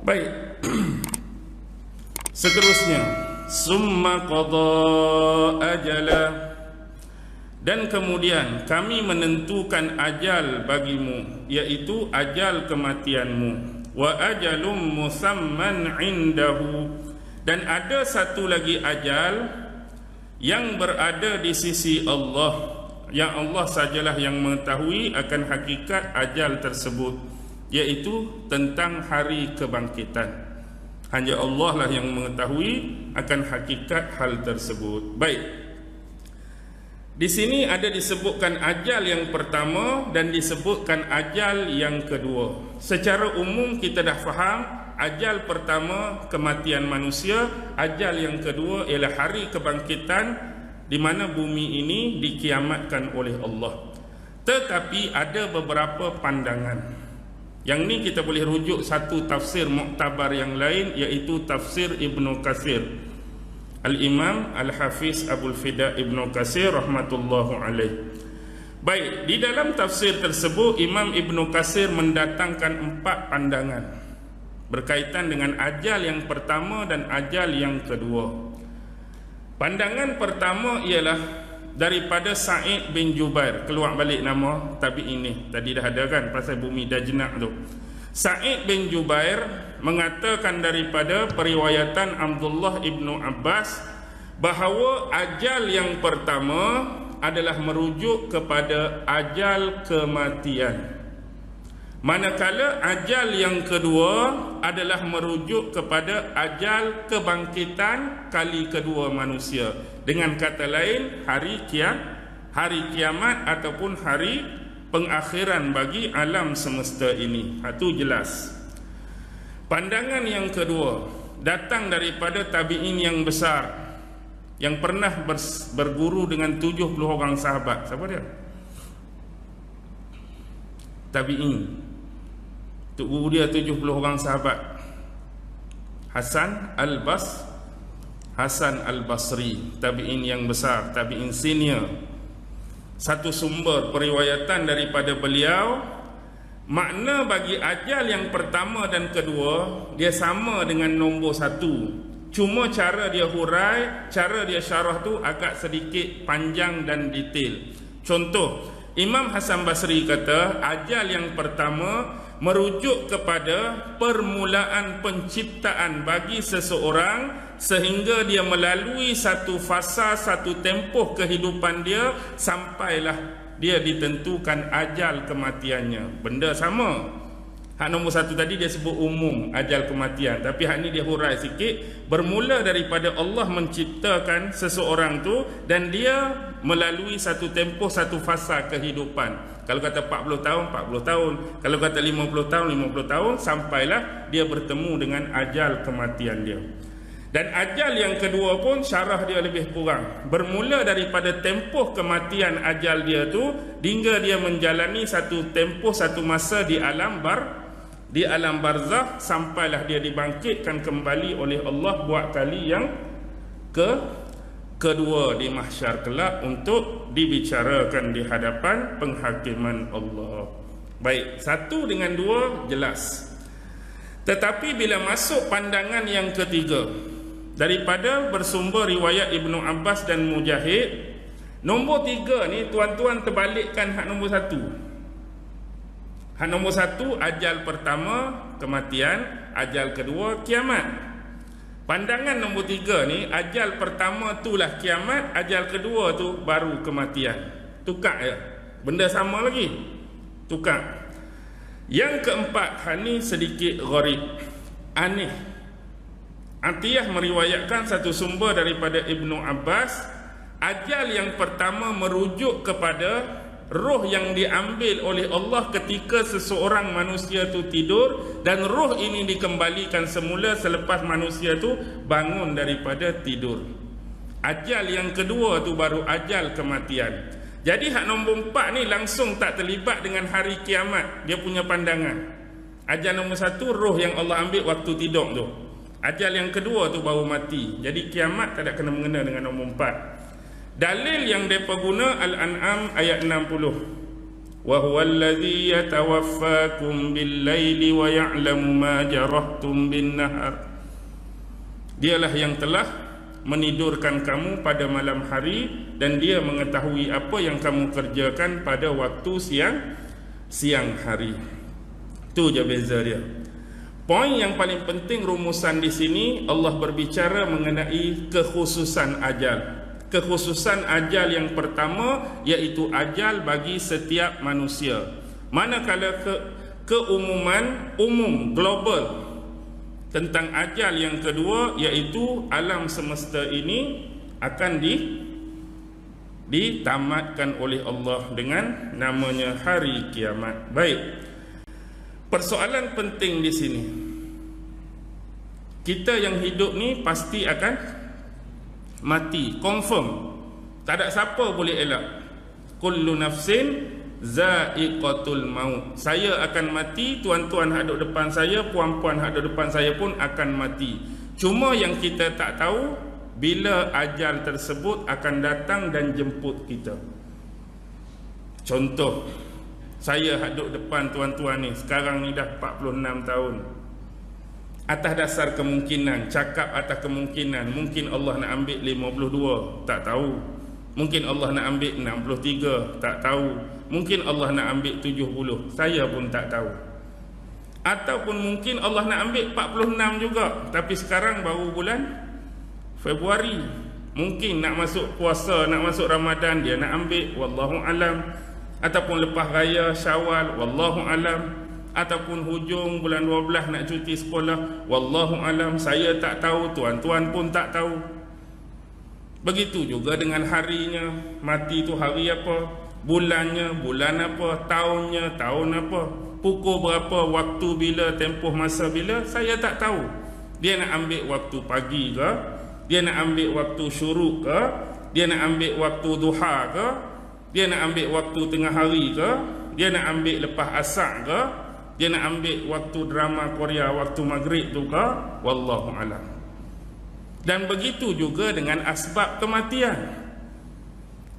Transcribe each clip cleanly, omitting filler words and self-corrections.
Baik. Seterusnya, summa qada ajala, dan kemudian kami menentukan ajal bagimu, yaitu ajal kematianmu. Wa ajalum musamman indahu, dan ada satu lagi ajal yang berada di sisi Allah, yang Allah sajalah yang mengetahui akan hakikat ajal tersebut, yaitu tentang hari kebangkitan. Hanya Allah lah yang mengetahui akan hakikat hal tersebut. Baik. Di sini ada disebutkan ajal yang pertama dan disebutkan ajal yang kedua. Secara umum kita dah faham, ajal pertama kematian manusia, ajal yang kedua ialah hari kebangkitan di mana bumi ini dikiamatkan oleh Allah. Tetapi ada beberapa pandangan. Yang ni kita boleh rujuk satu tafsir muktabar yang lain, iaitu tafsir Ibnu Katsir. Al-Imam Al-Hafiz Abul Fida Ibnu Katsir rahmatullahu alaih. Baik, di dalam tafsir tersebut Imam Ibnu Katsir mendatangkan 4 pandangan berkaitan dengan ajal yang pertama dan ajal yang kedua. Pandangan pertama ialah daripada Sa'id bin Jubair. Keluar balik nama tabi'in ni. Tadi dah ada kan pasal bumi Dajnah tu. Sa'id bin Jubair mengatakan daripada periwayatan Abdullah ibnu Abbas bahawa ajal yang pertama adalah merujuk kepada ajal kematian, manakala ajal yang kedua adalah merujuk kepada ajal kebangkitan kali kedua manusia. Dengan kata lain, hari kiamat ataupun hari pengakhiran bagi alam semesta ini. Itu jelas. Pandangan yang kedua datang daripada tabi'in yang besar yang pernah berguru dengan 70 orang sahabat. Siapa dia? Tabi'in. Tok guru dia 70 orang sahabat. Hasan Al-Basri, tabi'in yang besar, tabi'in senior. Satu sumber periwayatan daripada beliau, makna bagi ajal yang pertama dan kedua dia sama dengan nombor 1. Cuma cara dia hurai, cara dia syarah tu agak sedikit panjang dan detail. Contoh, Imam Hasan Basri kata ajal yang pertama merujuk kepada permulaan penciptaan bagi seseorang sehingga dia melalui satu fasa, satu tempoh kehidupan dia sampailah dia ditentukan ajal kematiannya. Benda sama. Hak nombor 1 tadi dia sebut umum ajal kematian, tapi hak ni dia hurai sikit, bermula daripada Allah menciptakan seseorang tu dan dia melalui satu tempoh, satu fasa kehidupan. Kalau kata 40 tahun, 40 tahun. Kalau kata 50 tahun, 50 tahun, sampailah dia bertemu dengan ajal kematian dia. Dan ajal yang kedua pun syarah dia lebih kurang. Bermula daripada tempoh kematian ajal dia tu hingga dia menjalani satu tempoh, satu masa di alam barzakh, sampailah dia dibangkitkan kembali oleh Allah buat kali yang kedua di mahsyar kelak untuk dibicarakan di hadapan penghakiman Allah. Baik, 1 dengan 2 jelas. Tetapi bila masuk pandangan yang ketiga daripada bersumber riwayat Ibnu Abbas dan Mujahid, nombor 3 ni tuan-tuan terbalikkan hak nombor 1. Hak nombor 1 ajal pertama kematian, ajal kedua kiamat. Pandangan nombor 3 ni, ajal pertama itulah kiamat, ajal kedua tu baru kematian. Tukar ya. Benda sama lagi. Tukar. Yang keempat, hal ni sedikit gharib, aneh. Atiyah meriwayatkan satu sumber daripada Ibnu Abbas, ajal yang pertama merujuk kepada roh yang diambil oleh Allah ketika seseorang manusia tu tidur, dan roh ini dikembalikan semula selepas manusia tu bangun daripada tidur. Ajal yang kedua tu baru ajal kematian. Jadi hak nombor 4 ni langsung tak terlibat dengan hari kiamat. Dia punya pandangan. Ajal nombor 1 roh yang Allah ambil waktu tidur tu. Ajal yang kedua tu baru mati. Jadi kiamat tak ada kena-mengena dengan nombor 4. Dalil yang mereka guna Al-An'am ayat 60. wa huwallazi yatawaffakum bil-laili wa ya'lamu ma jarahtum bin-nahar. Dialah yang telah menidurkan kamu pada malam hari dan dia mengetahui apa yang kamu kerjakan pada waktu siang hari. Itu je beza dia. Poin yang paling penting rumusan di sini, Allah berbicara mengenai kekhususan ajal. Kekhususan ajal yang pertama iaitu ajal bagi setiap manusia. Manakala keumuman umum global tentang ajal yang kedua iaitu alam semesta ini akan ditamatkan oleh Allah dengan namanya hari kiamat. Baik. Persoalan penting di sini. Kita yang hidup ni pasti akan mati, confirm. Tak ada siapa boleh elak. Kullu nafsin za'iqatul maut. Saya akan mati, tuan-tuan hak duduk depan saya, puan-puan hak duduk depan saya pun akan mati. Cuma yang kita tak tahu bila ajal tersebut akan datang dan jemput kita. Contoh, saya hak duduk depan tuan-tuan ni sekarang ni dah 46 tahun. Atas dasar kemungkinan, cakap atas kemungkinan, mungkin Allah nak ambil 52, tak tahu. Mungkin Allah nak ambil 63, tak tahu. Mungkin Allah nak ambil 70, saya pun tak tahu. Ataupun mungkin Allah nak ambil 46 juga, tapi sekarang baru bulan Februari. Mungkin nak masuk puasa, nak masuk Ramadan, dia nak ambil, wallahu alam. Ataupun lepas raya Syawal, wallahu alam. Ataupun hujung bulan 12 nak cuti sekolah, wallahu alam. Saya tak tahu, tuan-tuan pun tak tahu. Begitu juga dengan harinya, mati tu hari apa, bulannya, bulan apa, tahunnya, tahun apa, pukul berapa, waktu bila, tempoh masa bila, saya tak tahu. Dia nak ambil waktu pagi ke, dia nak ambil waktu syuruk ke, dia nak ambil waktu duha ke, dia nak ambil waktu tengah hari ke, dia nak ambil lepas asar ke, dia nak ambil waktu drama Korea waktu maghrib tu ke, wallahu alam. Dan begitu juga dengan asbab kematian.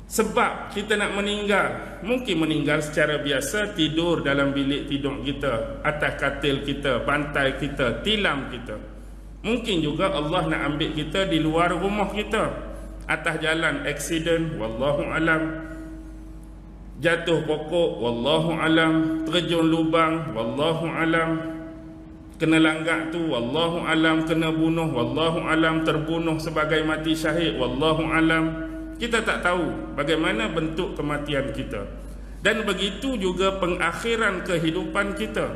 Sebab kita nak meninggal, mungkin meninggal secara biasa, tidur dalam bilik tidur kita, atas katil kita, bantal kita, tilam kita. Mungkin juga Allah nak ambil kita di luar rumah kita, atas jalan aksiden, wallahu alam. Jatuh pokok, wallahu alam. Terjun lubang, wallahu alam. Kena langgak tu, wallahu alam. Kena bunuh, wallahu alam. Terbunuh sebagai mati syahid, wallahu alam. Kita tak tahu bagaimana bentuk kematian kita. Dan begitu juga pengakhiran kehidupan kita.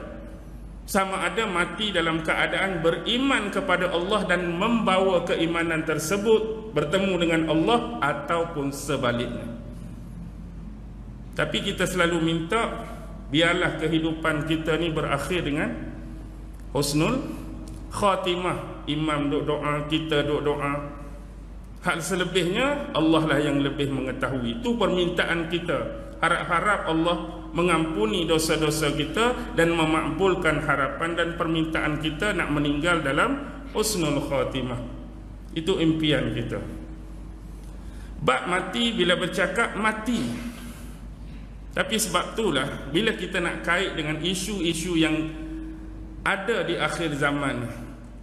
Sama ada mati dalam keadaan beriman kepada Allah dan membawa keimanan tersebut bertemu dengan Allah, ataupun sebaliknya. Tapi kita selalu minta biarlah kehidupan kita ni berakhir dengan husnul khatimah. Imam duk doa, kita duk doa. Hal selebihnya Allah lah yang lebih mengetahui. Itu permintaan kita. Harap-harap Allah mengampuni dosa-dosa kita dan memakbulkan harapan dan permintaan kita nak meninggal dalam husnul khatimah. Itu impian kita. Bab mati, bila bercakap mati, tapi sebab itulah bila kita nak kait dengan isu-isu yang ada di akhir zaman,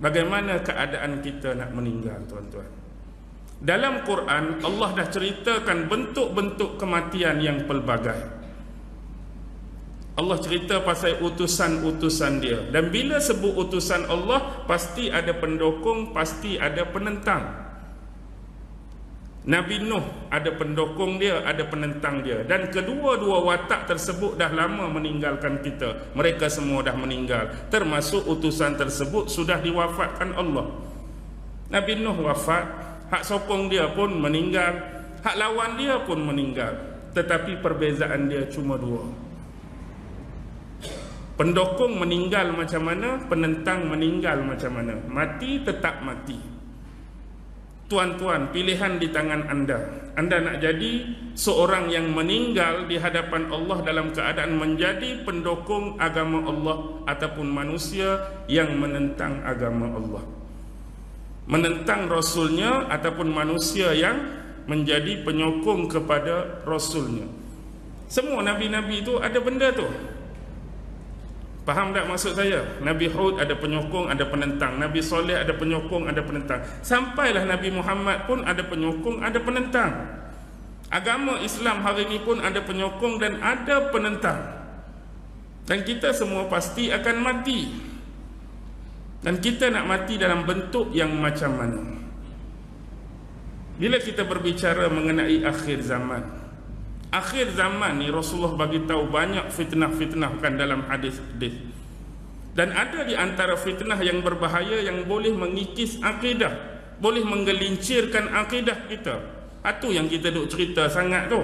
bagaimana keadaan kita nak meninggal, tuan-tuan. Dalam Quran Allah dah ceritakan bentuk-bentuk kematian yang pelbagai. Allah cerita pasal utusan-utusan dia, dan bila sebut utusan Allah pasti ada pendukung, pasti ada penentang. Nabi Nuh ada pendukung dia, ada penentang dia, dan kedua-dua watak tersebut dah lama meninggalkan kita. Mereka semua dah meninggal, termasuk utusan tersebut sudah diwafatkan Allah. Nabi Nuh wafat, hak sokong dia pun meninggal, hak lawan dia pun meninggal. Tetapi perbezaan dia cuma dua. Pendukung meninggal macam mana, penentang meninggal macam mana. Mati tetap mati. Tuan-tuan, pilihan di tangan anda. Anda nak jadi seorang yang meninggal di hadapan Allah dalam keadaan menjadi pendukung agama Allah, ataupun manusia yang menentang agama Allah, menentang Rasulnya, ataupun manusia yang menjadi penyokong kepada Rasulnya. Semua Nabi-Nabi itu ada benda tu. Faham tak maksud saya? Nabi Hud ada penyokong, ada penentang. Nabi Soleh ada penyokong, ada penentang. Sampailah Nabi Muhammad pun ada penyokong, ada penentang. Agama Islam hari ini pun ada penyokong dan ada penentang. Dan kita semua pasti akan mati. Dan kita nak mati dalam bentuk yang macam mana? Bila kita berbicara mengenai akhir zaman, akhir zaman ni Rasulullah bagi tahu banyak fitnah-fitnah kan dalam hadis-hadis. Dan ada di antara fitnah yang berbahaya yang boleh mengikis akidah, boleh menggelincirkan akidah kita. Itu yang kita duk cerita sangat tu.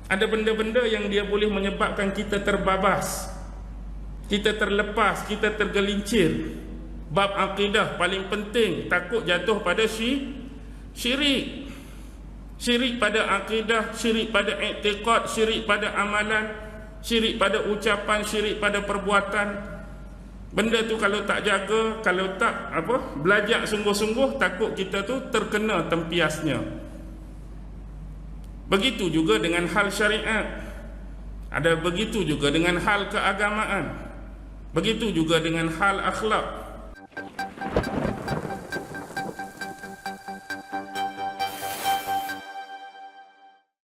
Ada benda-benda yang dia boleh menyebabkan kita terbabas, kita terlepas, kita tergelincir. Bab akidah paling penting, takut jatuh pada syirik. Syirik pada akidah, syirik pada i'tiqad, syirik pada amalan, syirik pada ucapan, syirik pada perbuatan. Benda tu kalau tak jaga, kalau tak belajar sungguh-sungguh, takut kita tu terkena tempiasnya. Begitu juga dengan hal syariat. Ada begitu juga dengan hal keagamaan. Begitu juga dengan hal akhlak.